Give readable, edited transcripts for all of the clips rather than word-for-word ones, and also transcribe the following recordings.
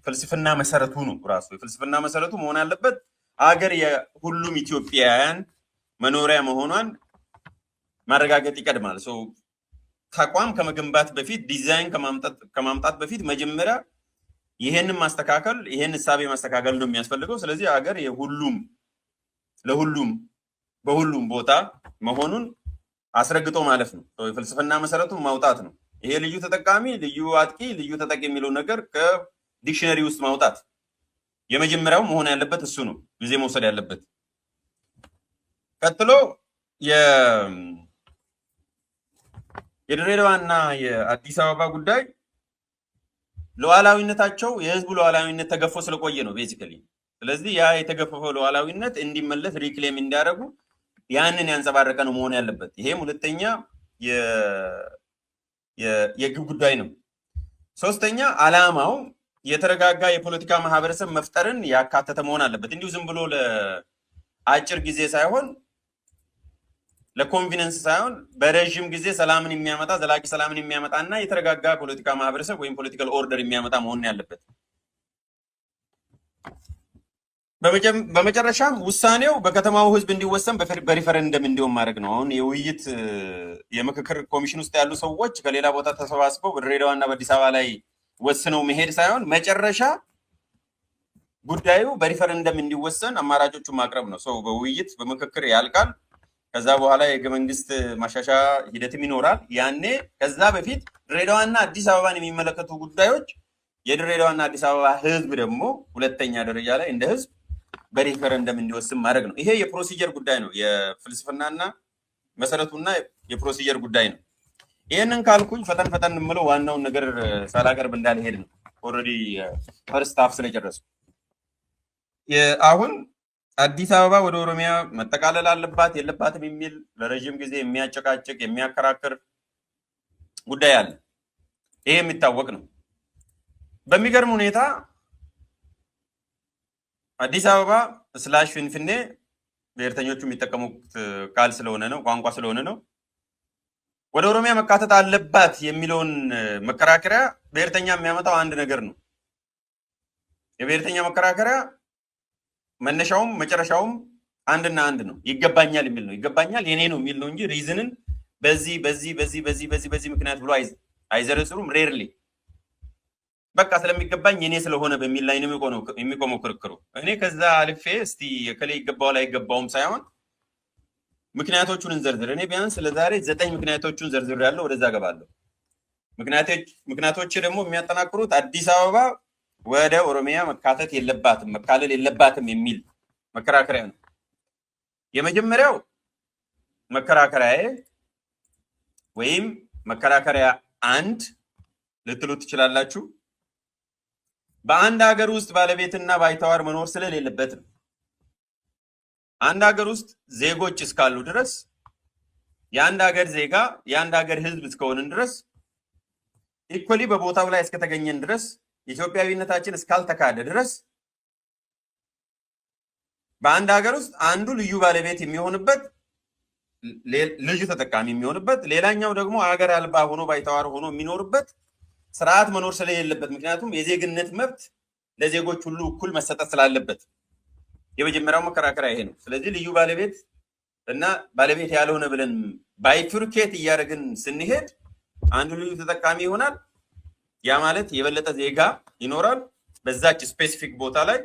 ፍልስፍና መሰረቱ ነው። ራሱ የፍልስፍና መሰረቱ መሆን አለበት አገር የሁሉም ኢትዮጵያውያን መኖሪያ መሆኗን ማረጋገጥ ይቀድማል። ተቋም ከመገንባት በፊት ዲዛይን ከማምጣት በፊት መጀመሪያ ይሄንን ማስተካከል ይሄን እሳቤ ማስተካከል ነው የሚያስፈልገው። ስለዚህ አገር የሁሉም ለሁሉም በሁሉም ቦታ መሆኑን አስረግጦ ማለፍ ነው። የፍልስፍና መሰረቱን ማውጣት ነው። ይሄ ልዩ ተጠቃሚ፣ ልዩ አጥቂ፣ ልዩ ተጠቂ የሚለው ነገር ከዲክሽነሪ ውስጥ ማውጣት የመጀመሪያው መሆን ያለበት እሱ ነው፣ ጊዜ መውሰድ ያለበት። ቀጥሎ የድሬዳዋና የአዲስ አበባ ጉዳይ ሉዓላዊነታቸው የህዝቡ ሉዓላዊነት ተገፎ ስለቆየ ነው ቤዚካሊ። ስለዚህ ያ የተገፈፈው ሉዓላዊነት እንዲመለስ ሪክሌም እንዲያደርጉ ያንን ያንጸባረቀ ነው መሆን ያለበት። ይሄም ሁለተኛ የግብ ጉዳይ ነው። ሶስተኛ ዓላማው የተረጋጋ የፖለቲካ ማህበረሰብ መፍጠርን ያካተተ መሆን አለበት። እንዲሁ ዝም ብሎ ለአጭር ጊዜ ሳይሆን ለኮንቪነንስ ሳይሆን በረዥም ጊዜ ሰላምን የሚያመጣ ዘላቂ ሰላምን የሚያመጣ እና የተረጋጋ ፖለቲካ ማህበረሰብ ወይም ፖለቲካል ኦርደር የሚያመጣ መሆን ያለበት። በመጨረሻም ውሳኔው በከተማው ህዝብ እንዲወሰን በሪፈረንደም እንዲሆን ማድረግ ነው። አሁን የውይይት የምክክር ኮሚሽን ውስጥ ያሉ ሰዎች ከሌላ ቦታ ተሰባስበው በድሬዳዋና በአዲስ አበባ ላይ ወስነው መሄድ ሳይሆን መጨረሻ ጉዳዩ በሪፈረንደም እንዲወሰን አማራጮቹን ማቅረብ ነው። በውይይት በምክክር ያልቃል። ከዛ በኋላ የህገ መንግስት ማሻሻያ ሂደትም ይኖራል። ያኔ ከዛ በፊት ድሬዳዋና አዲስ አበባን የሚመለከቱ ጉዳዮች የድሬዳዋና አዲስ አበባ ህዝብ ደግሞ ሁለተኛ ደረጃ ላይ እንደ ህዝብ በሪፈረንደም እንዲወስን ማድረግ ነው። ይሄ የፕሮሲጀር ጉዳይ ነው። የፍልስፍናና መሰረቱና የፕሮሲጀር ጉዳይ ነው። ይህንን ካልኩኝ ፈጠን የምለው ዋናውን ነገር ሳላቀርብ እንዳልሄድ ነው። ኦልሬዲ ፈርስት ሃፍ ስለጨረሱ አሁን አዲስ አበባ ወደ ኦሮሚያ መጠቃለል አለባት የለባትም የሚል ለረዥም ጊዜ የሚያጨቃጭቅ የሚያከራክር ጉዳይ አለ። ይሄ የሚታወቅ ነው። በሚገርም ሁኔታ አዲስ አበባ ስላሽ ፍንፍኔ ብሔርተኞቹ የሚጠቀሙት ቃል ስለሆነ ነው፣ ቋንቋ ስለሆነ ነው። ወደ ኦሮሚያ መካተት አለባት የሚለውን መከራከሪያ ብሔርተኛ የሚያመጣው አንድ ነገር ነው። የብሔርተኛ መከራከሪያ መነሻውም መጨረሻውም አንድና አንድ ነው። ይገባኛል የሚል ነው። ይገባኛል የኔ ነው የሚል ነው እንጂ ሪዝንን በዚህ ምክንያት ብሎ አይዘረዝሩም። ሬርሊ በቃ ስለሚገባኝ የኔ ስለሆነ በሚል ላይ ነው የሚቆመው ክርክሩ። እኔ ከዛ አልፌ እስቲ ከሌ ይገባው አይገባውም ሳይሆን ምክንያቶቹን እንዘርዝር። እኔ ቢያንስ ለዛሬ 9 ምክንያቶቹን ዘርዝር ያለው ወደዛ ገባለሁ። ምክንያቶች ደግሞ የሚያጠናክሩት አዲስ አበባ ወደ ኦሮሚያ መካተት የለባትም መካለል የለባትም የሚል መከራከሪያ ነው። የመጀመሪያው መከራከሪያ ወይም መከራከሪያ አንድ ልትሉ ትችላላችሁ። በአንድ ሀገር ውስጥ ባለቤትና ባይተዋር መኖር ስለሌለበት ነው። አንድ ሀገር ውስጥ ዜጎች እስካሉ ድረስ የአንድ ሀገር ዜጋ የአንድ ሀገር ህዝብ እስከሆንን ድረስ ኢኮሊ በቦታው ላይ እስከተገኘን ድረስ ኢትዮጵያዊነታችን እስካልተካደ ድረስ በአንድ ሀገር ውስጥ አንዱ ልዩ ባለቤት የሚሆንበት ልዩ ተጠቃሚ የሚሆንበት ሌላኛው ደግሞ ሀገር አልባ ሆኖ ባይተዋር ሆኖ የሚኖርበት ስርዓት መኖር ስለሌለበት፣ ምክንያቱም የዜግነት መብት ለዜጎች ሁሉ እኩል መሰጠት ስላለበት የመጀመሪያው መከራከሪያ ይሄ ነው። ስለዚህ ልዩ ባለቤት እና ባለቤት ያልሆነ ብለን ባይፍርኬት እያደረግን ስንሄድ አንዱ ልዩ ተጠቃሚ ይሆናል። ያ ማለት የበለጠ ዜጋ ይኖራል በዛች ስፔሲፊክ ቦታ ላይ።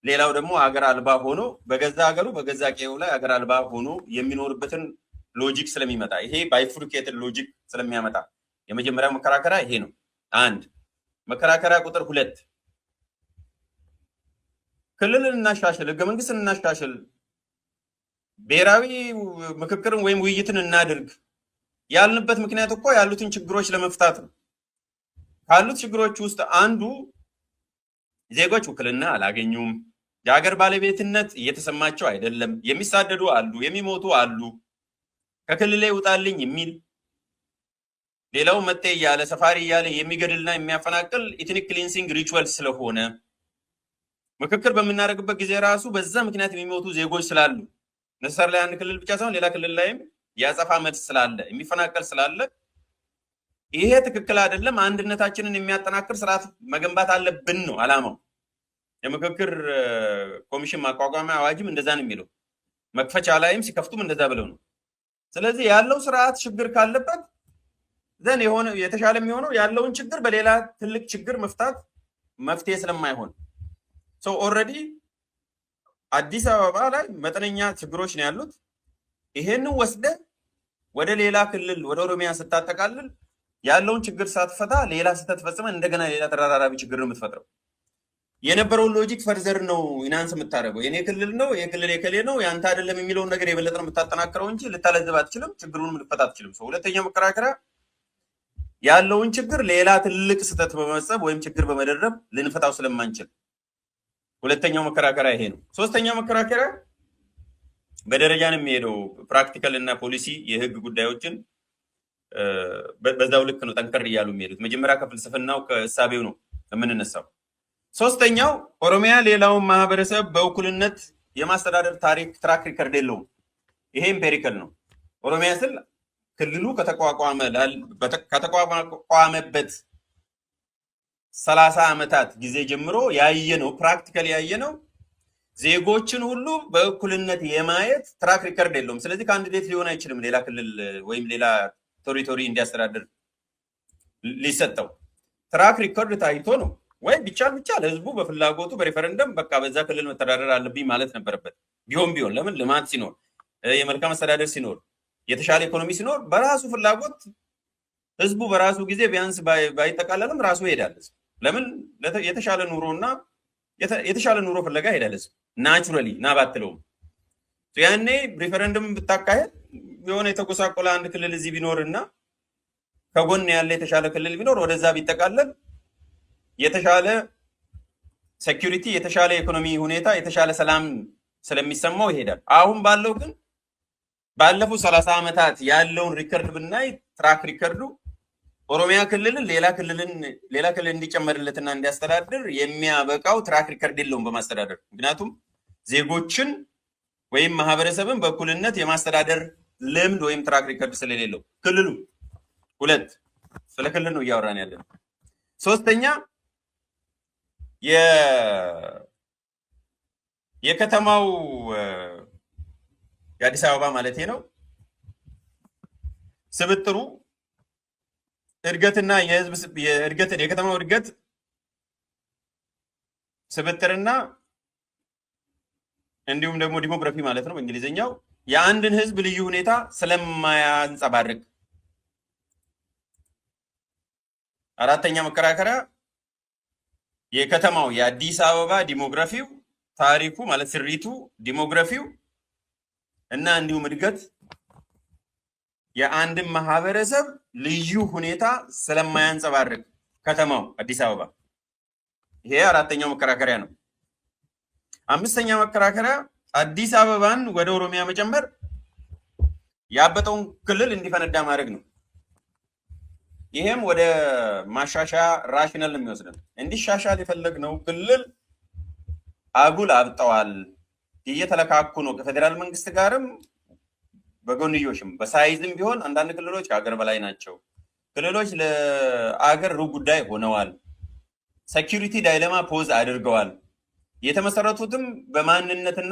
ሌላው ደግሞ ሀገር አልባ ሆኖ በገዛ ሀገሩ በገዛ ቀዬው ላይ ሀገር አልባ ሆኖ የሚኖርበትን ሎጂክ ስለሚመጣ ይሄ ባይፍርኬትን ሎጂክ ስለሚያመጣ የመጀመሪያው መከራከሪያ ይሄ ነው። አንድ መከራከሪያ ቁጥር 2 ክልልን እናሻሽል፣ ህገ መንግስትን እናሻሽል፣ ብሔራዊ ምክክርን ወይም ውይይትን እናድርግ ያልንበት ምክንያት እኮ ያሉትን ችግሮች ለመፍታት ነው። ካሉት ችግሮች ውስጥ አንዱ ዜጎች ውክልና አላገኙም፣ የሀገር ባለቤትነት እየተሰማቸው አይደለም፣ የሚሳደዱ አሉ፣ የሚሞቱ አሉ፣ ከክልሌ ውጣልኝ የሚል ሌላው መጤ እያለ ሰፋሪ እያለ የሚገድልና የሚያፈናቅል ኢትኒክ ክሊንሲንግ ሪቹዋል ስለሆነ ምክክር በምናደርግበት ጊዜ ራሱ በዛ ምክንያት የሚሞቱ ዜጎች ስላሉ ነሰር ላይ አንድ ክልል ብቻ ሳይሆን ሌላ ክልል ላይም ያጸፋ መልስ ስላለ የሚፈናቀል ስላለ ይሄ ትክክል አይደለም። አንድነታችንን የሚያጠናክር ስርዓት መገንባት አለብን ነው አላማው። የምክክር ኮሚሽን ማቋቋሚያ አዋጅም እንደዛ ነው የሚለው። መክፈቻ ላይም ሲከፍቱም እንደዛ ብለው ነው። ስለዚህ ያለው ስርዓት ችግር ካለበት ዘን የሆነ የተሻለ የሚሆነው ያለውን ችግር በሌላ ትልቅ ችግር መፍታት መፍትሄ ስለማይሆን ሰው ኦልሬዲ አዲስ አበባ ላይ መጠነኛ ችግሮች ነው ያሉት። ይሄንን ወስደ ወደ ሌላ ክልል ወደ ኦሮሚያ ስታጠቃልል ያለውን ችግር ሳትፈታ ሌላ ስህተት ፈጽመ እንደገና ሌላ ተደራራቢ ችግር ነው የምትፈጥረው። የነበረውን ሎጂክ ፈርዘር ነው ኢናንስ የምታደርገው። የኔ ክልል ነው የክልል የከሌ ነው ያንተ አይደለም የሚለውን ነገር የበለጠ ነው የምታጠናክረው እንጂ ልታለዝብ አትችልም። ችግሩንም ልትፈታ አትችልም። ሰው ሁለተኛው መከራከሪያ ያለውን ችግር ሌላ ትልቅ ስህተት በመመጸብ ወይም ችግር በመደረብ ልንፈታው ስለማንችል ሁለተኛው መከራከሪያ ይሄ ነው። ሶስተኛው መከራከሪያ በደረጃ ነው የሚሄደው። ፕራክቲካል እና ፖሊሲ የህግ ጉዳዮችን በዛው ልክ ነው ጠንከር እያሉ የሚሄዱት። መጀመሪያ ከፍልስፍናው ከእሳቤው ነው የምንነሳው። ሶስተኛው ኦሮሚያ ሌላውን ማህበረሰብ በእኩልነት የማስተዳደር ትራክ ሪከርድ የለውም። ይሄ ኢምፔሪካል ነው። ኦሮሚያ ስል ክልሉ ከተቋቋመበት 30 ዓመታት ጊዜ ጀምሮ ያየ ነው፣ ፕራክቲካል ያየ ነው። ዜጎችን ሁሉ በእኩልነት የማየት ትራክ ሪከርድ የለውም። ስለዚህ ካንዲዴት ሊሆን አይችልም ሌላ ክልል ወይም ሌላ ቴሪቶሪ እንዲያስተዳድር ሊሰጠው። ትራክ ሪከርድ ታይቶ ነው ወይ ቢቻል ህዝቡ በፍላጎቱ በሬፈረንደም በቃ በዛ ክልል መተዳደር አለብኝ ማለት ነበረበት። ቢሆን ለምን ልማት ሲኖር፣ የመልካም አስተዳደር ሲኖር፣ የተሻለ ኢኮኖሚ ሲኖር በራሱ ፍላጎት ህዝቡ በራሱ ጊዜ ቢያንስ ባይጠቃለልም ራሱ ይሄዳል። ለምን የተሻለ ኑሮና የተሻለ ኑሮ ፍለጋ ይሄዳል ህዝብ ናቹራሊ ናባትለውም። ያኔ ሪፈረንደም ብታካሄድ የሆነ የተጎሳቆለ አንድ ክልል እዚህ ቢኖርና ከጎን ያለ የተሻለ ክልል ቢኖር ወደዛ ቢጠቃለል የተሻለ ሴኩሪቲ፣ የተሻለ ኢኮኖሚ ሁኔታ፣ የተሻለ ሰላም ስለሚሰማው ይሄዳል። አሁን ባለው ግን ባለፉት 30 ዓመታት ያለውን ሪከርድ ብናይ ትራክ ሪከርዱ ኦሮሚያ ክልልን ሌላ ክልል እንዲጨመርለትና እንዲያስተዳድር የሚያበቃው ትራክ ሪከርድ የለውም በማስተዳደር። ምክንያቱም ዜጎችን ወይም ማህበረሰብን በእኩልነት የማስተዳደር ልምድ ወይም ትራክ ሪከርድ ስለሌለው ክልሉ። ሁለት ስለ ክልል ነው እያወራን ያለን። ሶስተኛ የከተማው የአዲስ አበባ ማለት ነው ስብጥሩ እድገትና የከተማው እድገት ስብጥርና እንዲሁም ደግሞ ዲሞግራፊ ማለት ነው በእንግሊዝኛው የአንድን ህዝብ ልዩ ሁኔታ ስለማያንጸባርቅ። አራተኛ መከራከሪያ የከተማው የአዲስ አበባ ዲሞግራፊው ታሪኩ ማለት ስሪቱ ዲሞግራፊው እና እንዲሁም እድገት የአንድን ማህበረሰብ ልዩ ሁኔታ ስለማያንጸባርቅ ከተማው አዲስ አበባ። ይሄ አራተኛው መከራከሪያ ነው። አምስተኛ መከራከሪያ አዲስ አበባን ወደ ኦሮሚያ መጨመር ያበጠውን ክልል እንዲፈነዳ ማድረግ ነው። ይሄም ወደ ማሻሻያ ራሽናል ነው የሚወስደን። እንዲሻሻል የፈለግነው ክልል አጉል አብጠዋል፣ እየተለካኩ ነው ከፌዴራል መንግስት ጋርም በጎንዮሽም በሳይዝም ቢሆን አንዳንድ ክልሎች ከሀገር በላይ ናቸው። ክልሎች ለአገር ሩብ ጉዳይ ሆነዋል። ሴኩሪቲ ዳይለማ ፖዝ አድርገዋል። የተመሰረቱትም በማንነትና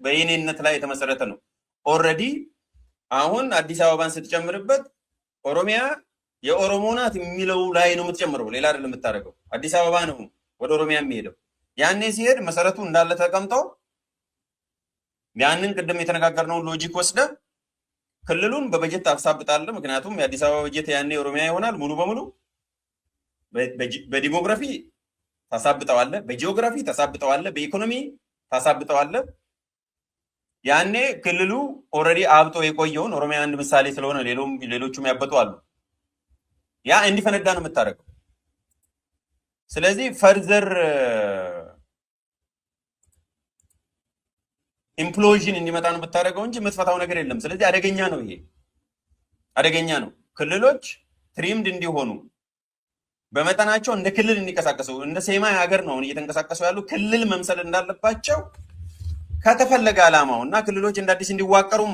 በየኔነት ላይ የተመሰረተ ነው። ኦልሬዲ አሁን አዲስ አበባን ስትጨምርበት ኦሮሚያ የኦሮሞ ናት የሚለው ላይ ነው የምትጨምረው፣ ሌላ አይደለም የምታደርገው። አዲስ አበባ ነው ወደ ኦሮሚያ የሚሄደው። ያኔ ሲሄድ መሰረቱ እንዳለ ተቀምጠው ያንን ቅድም የተነጋገርነውን ሎጂክ ወስደ ክልሉን በበጀት ታሳብጣለህ። ምክንያቱም የአዲስ አበባ በጀት ያኔ ኦሮሚያ ይሆናል ሙሉ በሙሉ። በዲሞግራፊ ታሳብጠዋለህ፣ በጂኦግራፊ ታሳብጠዋለህ፣ በኢኮኖሚ ታሳብጠዋለህ። ያኔ ክልሉ ኦልሬዲ አብጦ የቆየውን ኦሮሚያ አንድ ምሳሌ ስለሆነ ሌሎቹም ያበጡ አሉ። ያ እንዲፈነዳ ነው የምታደርገው። ስለዚህ ፈርዘር ኢምፕሎዥን እንዲመጣ ነው የምታደርገው እንጂ የምትፈታው ነገር የለም። ስለዚህ አደገኛ ነው፣ ይሄ አደገኛ ነው። ክልሎች ትሪምድ እንዲሆኑ በመጠናቸው እንደ ክልል እንዲንቀሳቀሱ እንደ ሴማይ ሀገር ነው እየተንቀሳቀሱ ያሉ ክልል መምሰል እንዳለባቸው ከተፈለገ ዓላማው እና ክልሎች እንደ አዲስ እንዲዋቀሩም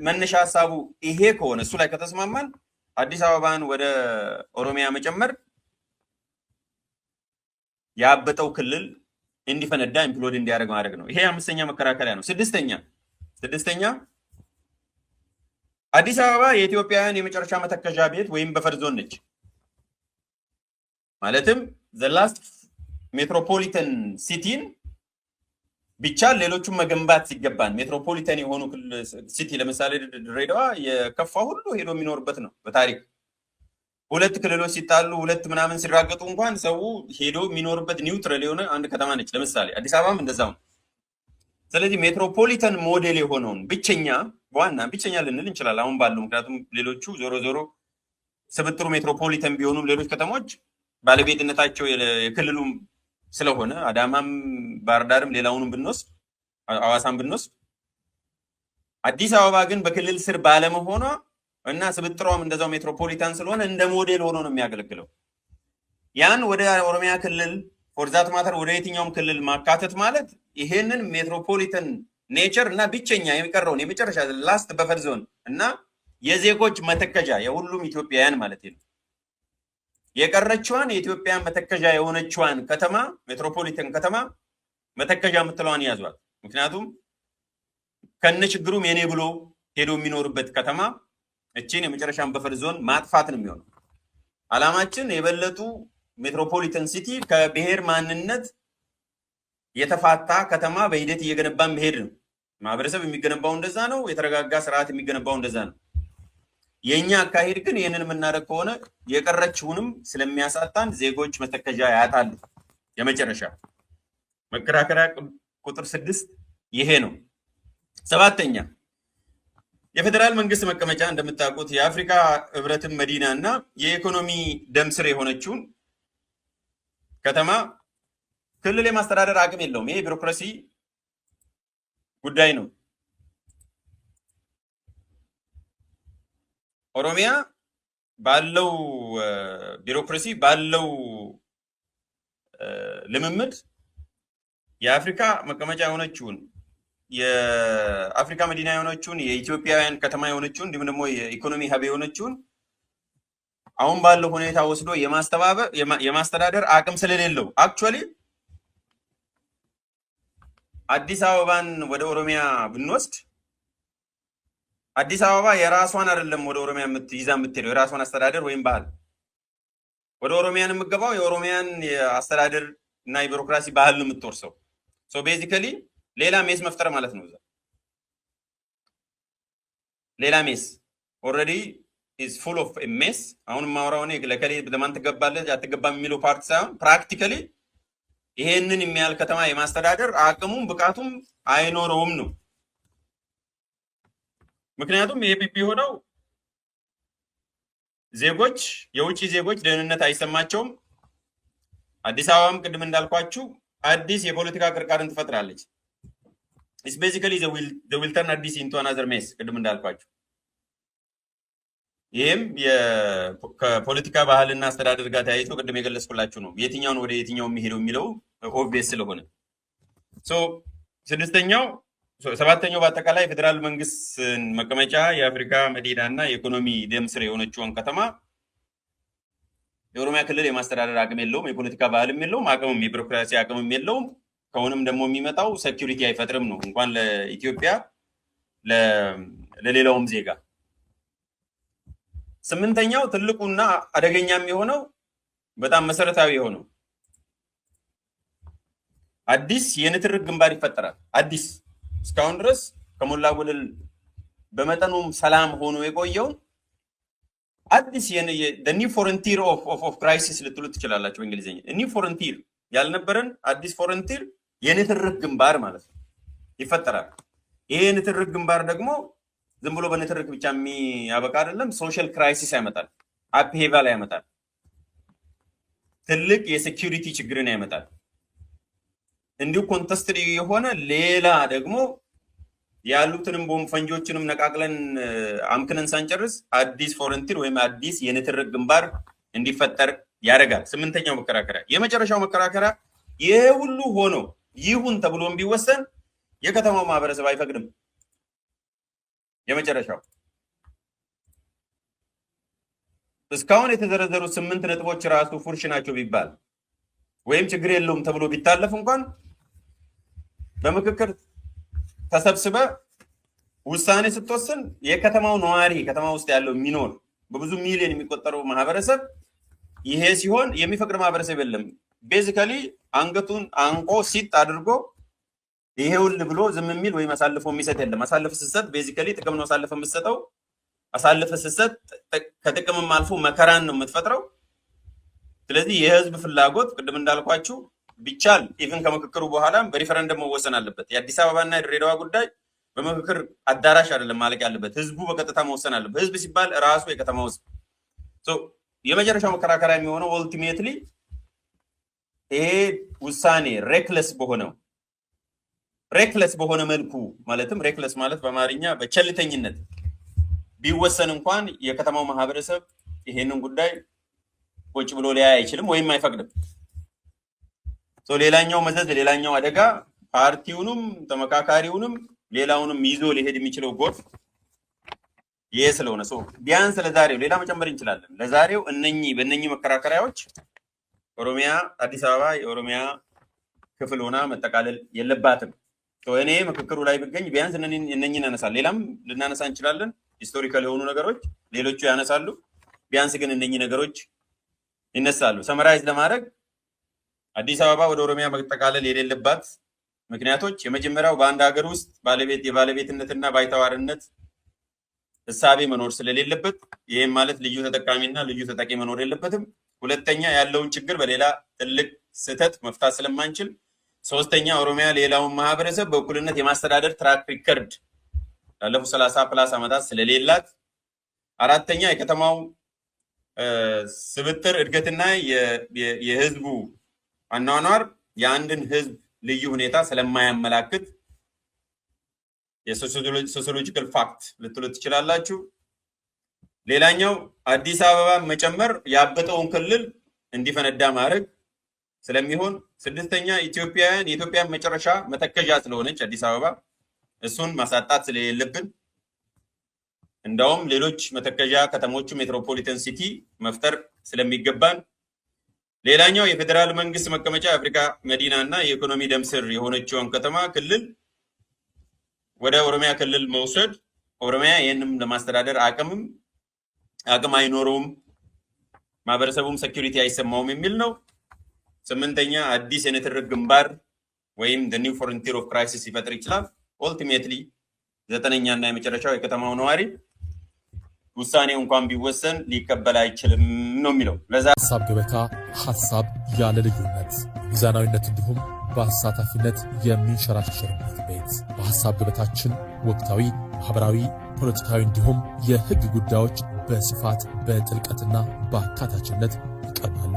መነሻ ሀሳቡ ይሄ ከሆነ እሱ ላይ ከተስማማን አዲስ አበባን ወደ ኦሮሚያ መጨመር ያበጠው ክልል እንዲፈነዳ ኢምፕሎድ እንዲያደርግ ማድረግ ነው። ይሄ አምስተኛ መከራከሪያ ነው። ስድስተኛ አዲስ አበባ የኢትዮጵያውያን የመጨረሻ መተከዣ ቤት ወይም በፈር ዞን ነች። ማለትም ዘ ላስት ሜትሮፖሊተን ሲቲን ብቻ ሌሎቹን መገንባት ሲገባን ሜትሮፖሊተን የሆኑ ሲቲ ለምሳሌ ድሬዳዋ የከፋ ሁሉ ሄዶ የሚኖርበት ነው። በታሪክ ሁለት ክልሎች ሲጣሉ ሁለት ምናምን ሲራገጡ እንኳን ሰው ሄዶ የሚኖርበት ኒውትራል የሆነ አንድ ከተማ ነች። ለምሳሌ አዲስ አበባም እንደዛው ነው። ስለዚህ ሜትሮፖሊተን ሞዴል የሆነውን ብቸኛ ልንል እንችላለን አሁን ባለው። ምክንያቱም ሌሎቹ ዞሮ ዞሮ ስብጥሩ ሜትሮፖሊተን ቢሆኑም ሌሎች ከተሞች ባለቤትነታቸው የክልሉ ስለሆነ አዳማም፣ ባህር ዳርም ሌላውንም ብንወስድ አዋሳም ብንወስድ አዲስ አበባ ግን በክልል ስር ባለመሆኗ እና ስብጥሯም እንደዛው ሜትሮፖሊታን ስለሆነ እንደ ሞዴል ሆኖ ነው የሚያገለግለው። ያን ወደ ኦሮሚያ ክልል ፎርዛት ማተር ወደ የትኛውም ክልል ማካተት ማለት ይሄንን ሜትሮፖሊታን ኔቸር እና ብቸኛ የሚቀረውን የመጨረሻ ላስት በፈር ዞን እና የዜጎች መተከጃ የሁሉም ኢትዮጵያውያን ማለት ነው የቀረችዋን የኢትዮጵያን መተከጃ የሆነችዋን ከተማ ሜትሮፖሊታን ከተማ መተከጃ የምትለዋን ያዟት። ምክንያቱም ከነ ችግሩም የኔ ብሎ ሄዶ የሚኖርበት ከተማ እቺን የመጨረሻን በፈር ዞን ማጥፋት ነው የሚሆነው። አላማችን የበለጡ ሜትሮፖሊታን ሲቲ ከብሔር ማንነት የተፋታ ከተማ በሂደት እየገነባን መሄድ ነው። ማህበረሰብ የሚገነባው እንደዛ ነው። የተረጋጋ ስርዓት የሚገነባው እንደዛ ነው። የኛ አካሄድ ግን ይህንን የምናደርግ ከሆነ የቀረችውንም ስለሚያሳጣን ዜጎች መተከጃ ያጣሉ። የመጨረሻ መከራከሪያ ቁጥር 6 ይሄ ነው። 7ኛ የፌደራል መንግስት መቀመጫ እንደምታውቁት የአፍሪካ ህብረትን መዲና እና የኢኮኖሚ ደም ስር የሆነችውን ከተማ ክልል የማስተዳደር አቅም የለውም። ይሄ ቢሮክራሲ ጉዳይ ነው። ኦሮሚያ ባለው ቢሮክራሲ ባለው ልምምድ የአፍሪካ መቀመጫ የሆነችውን የአፍሪካ መዲና የሆነችውን የኢትዮጵያውያን ከተማ የሆነችውን እንዲሁም ደግሞ የኢኮኖሚ ሀብ የሆነችውን አሁን ባለው ሁኔታ ወስዶ የማስተዳደር አቅም ስለሌለው አክቹዋሊ አዲስ አበባን ወደ ኦሮሚያ ብንወስድ አዲስ አበባ የራሷን አይደለም ወደ ኦሮሚያ ይዛ የምትሄደው የራሷን አስተዳደር ወይም ባህል ወደ ኦሮሚያን የምትገባው የኦሮሚያን የአስተዳደር እና የቢሮክራሲ ባህል ነው የምትወርሰው። ሶ ቤዚካሊ ሌላ ሜስ መፍጠር ማለት ነው። ሌላ ሜስ ኦልሬዲ ኢዝ ፉል ኦፍ ሜስ። አሁን ማውራው እኔ ለከሌ ለማን ትገባለህ አትገባም የሚለው ፓርት ሳይሆን ፕራክቲካሊ ይሄንን የሚያል ከተማ የማስተዳደር አቅሙም ብቃቱም አይኖረውም ነው። ምክንያቱም ይሄ ቢሆነው ዜጎች የውጭ ዜጎች ደህንነት አይሰማቸውም። አዲስ አበባም ቅድም እንዳልኳችሁ አዲስ የፖለቲካ ቅርቃርን ትፈጥራለች። ኢትስ ቤዚካሊ ዘ ዊል ተርን አዲስ ኢንቱ አናዘር ሜስ ቅድም እንዳልኳችሁ። ይህም ከፖለቲካ ባህልና አስተዳደር ጋር ተያይዞ ቅድም የገለጽኩላችሁ ነው። የትኛውን ወደ የትኛው የሚሄደው የሚለው ኦብቪየስ ስለሆነ ሰባተኛው በአጠቃላይ የፌዴራል መንግስት መቀመጫ የአፍሪካ መዲና እና የኢኮኖሚ ደም ስር የሆነችውን ከተማ የኦሮሚያ ክልል የማስተዳደር አቅም የለውም፣ የፖለቲካ ባህልም የለውም፣ አቅምም የቢሮክራሲ አቅምም የለውም። ከሆነም ደግሞ የሚመጣው ሴኩሪቲ አይፈጥርም ነው እንኳን ለኢትዮጵያ ለሌላውም ዜጋ። 8ኛው ትልቁና አደገኛም የሆነው በጣም መሰረታዊ የሆነው አዲስ የንትርክ ግንባር ይፈጠራል። አዲስ እስካሁን ድረስ ከሞላ ጎደል በመጠኑም ሰላም ሆኖ የቆየውን አዲስ ኒው ፍሮንቲር ኦፍ ክራይሲስ ልትሉ ትችላላችሁ በእንግሊዝኛ። ኒው ፍሮንቲር ያልነበረን አዲስ ፍሮንቲር የንትርክ ግንባር ማለት ነው ይፈጠራል። ይሄ የንትርክ ግንባር ደግሞ ዝም ብሎ በንትርክ ብቻ የሚያበቃ አይደለም። ሶሻል ክራይሲስ ያመጣል፣ አፕሄቫል ያመጣል፣ ትልቅ የሴኪሪቲ ችግርን ያመጣል። እንዲሁ ኮንተስትድ የሆነ ሌላ ደግሞ ያሉትንም ቦምብ ፈንጆችንም ነቃቅለን አምክነን ሳንጨርስ አዲስ ፍሮንቲር ወይም አዲስ የንትርክ ግንባር እንዲፈጠር ያደርጋል። 8ኛው መከራከሪያ። የመጨረሻው መከራከሪያ ይሄ ሁሉ ሆኖ ይሁን ተብሎም ቢወሰን የከተማው ማህበረሰብ አይፈቅድም። የመጨረሻው እስካሁን የተዘረዘሩ 8 ነጥቦች ራሱ ፉርሽ ናቸው ቢባል ወይም ችግር የለውም ተብሎ ቢታለፍ እንኳን በምክክር ተሰብስበ ውሳኔ ስትወስን የከተማው ነዋሪ ከተማ ውስጥ ያለው የሚኖር በብዙ ሚሊዮን የሚቆጠረው ማህበረሰብ ይሄ ሲሆን የሚፈቅድ ማህበረሰብ የለም። ቤዚካሊ አንገቱን አንቆ ሲጥ አድርጎ ይሄውል ብሎ ዝም የሚል ወይም አሳልፎ የሚሰጥ የለም። አሳልፈ ስትሰጥ ቤዚካሊ ጥቅም ነው አሳልፈ የምትሰጠው። አሳልፈ ስትሰጥ ከጥቅምም አልፎ መከራን ነው የምትፈጥረው። ስለዚህ የህዝብ ፍላጎት ቅድም እንዳልኳችሁ ቢቻል ኢቭን ከምክክሩ በኋላም በሪፈረንደም መወሰን አለበት። የአዲስ አበባና የድሬዳዋ ጉዳይ በምክክር አዳራሽ አይደለም ማለቅ ያለበት፣ ህዝቡ በቀጥታ መወሰን አለበት። ህዝብ ሲባል ራሱ የከተማው ህዝብ። የመጨረሻው መከራከሪያ የሚሆነው ኦልቲሜትሊ ይሄ ውሳኔ ሬክለስ በሆነ መልኩ ማለትም ሬክለስ ማለት በአማርኛ በቸልተኝነት ቢወሰን እንኳን የከተማው ማህበረሰብ ይሄንን ጉዳይ ቁጭ ብሎ ሊያይ አይችልም ወይም አይፈቅድም። ሌላኛው መዘዝ ሌላኛው አደጋ ፓርቲውንም ተመካካሪውንም ሌላውንም ይዞ ሊሄድ የሚችለው ጎርፍ ይሄ ስለሆነ ቢያንስ ለዛሬው ሌላ መጨመር እንችላለን። ለዛሬው በእነኚህ መከራከሪያዎች ኦሮሚያ አዲስ አበባ የኦሮሚያ ክፍል ሆና መጠቃለል የለባትም። እኔ ምክክሩ ላይ ብገኝ ቢያንስ እነኚህን ያነሳል። ሌላም ልናነሳ እንችላለን፣ ሂስቶሪካል የሆኑ ነገሮች ሌሎቹ ያነሳሉ። ቢያንስ ግን እነኚህ ነገሮች ይነሳሉ። ሰመራይዝ ለማድረግ አዲስ አበባ ወደ ኦሮሚያ መጠቃለል የሌለባት ምክንያቶች የመጀመሪያው በአንድ ሀገር ውስጥ የባለቤትነትና ባይተዋርነት እሳቤ መኖር ስለሌለበት፣ ይህም ማለት ልዩ ተጠቃሚና ልዩ ተጠቂ መኖር የለበትም። ሁለተኛ ያለውን ችግር በሌላ ትልቅ ስህተት መፍታት ስለማንችል። ሶስተኛ ኦሮሚያ ሌላውን ማህበረሰብ በእኩልነት የማስተዳደር ትራክ ሪከርድ ላለፉት 30+ ዓመታት ስለሌላት። አራተኛ የከተማው ስብጥር እድገትና የህዝቡ አኗኗር የአንድን ህዝብ ልዩ ሁኔታ ስለማያመላክት የሶሲዮሎጂካል ፋክት ልትሉት ትችላላችሁ። ሌላኛው አዲስ አበባ መጨመር ያበጠውን ክልል እንዲፈነዳ ማድረግ ስለሚሆን። ስድስተኛ የኢትዮጵያ መጨረሻ መተከዣ ስለሆነች አዲስ አበባ እሱን ማሳጣት ስለሌለብን እንደውም ሌሎች መተከዣ ከተሞቹ ሜትሮፖሊታን ሲቲ መፍጠር ስለሚገባን። ሌላኛው የፌዴራል መንግስት መቀመጫ የአፍሪካ መዲና እና የኢኮኖሚ ደም ስር የሆነችውን ከተማ ክልል ወደ ኦሮሚያ ክልል መውሰድ፣ ኦሮሚያ ይህንም ለማስተዳደር አቅም አይኖረውም፣ ማህበረሰቡም ሴኩሪቲ አይሰማውም የሚል ነው። ስምንተኛ አዲስ የንትርክ ግንባር ወይም the new frontier of crisis ሊፈጥር ይችላል። ኦልቲሜትሊ ዘጠነኛና የመጨረሻው የከተማው ነዋሪ ውሳኔው እንኳን ቢወሰን ሊቀበል አይችልም ነው የሚለው። ሀሳብ ገበታ ሀሳብ ያለ ልዩነት ሚዛናዊነት እንዲሁም በአሳታፊነት የሚንሸራሸርበት ቤት። በሀሳብ ገበታችን ወቅታዊ፣ ማህበራዊ፣ ፖለቲካዊ እንዲሁም የህግ ጉዳዮች በስፋት በጥልቀትና በአካታችነት ይቀርባሉ።